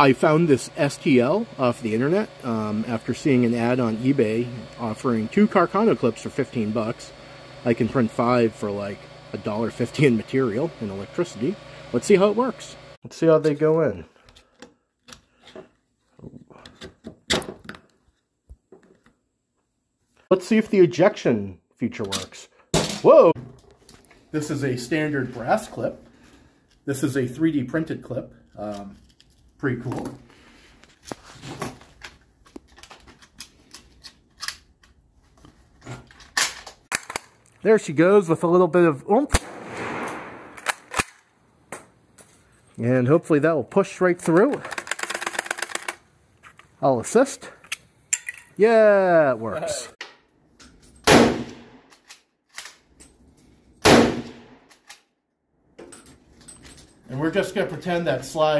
I found this STL off the internet after seeing an ad on eBay offering 2 Carcano clips for 15 bucks. I can print 5 for like $1.50 in material and electricity. Let's see how it works. Let's see how they go in. Let's see if the ejection feature works. Whoa! This is a standard brass clip. This is a 3D printed clip. Pretty cool. There she goes with a little bit of oomph. And hopefully that will push right through. I'll assist. Yeah, it works. And we're just going to pretend that slide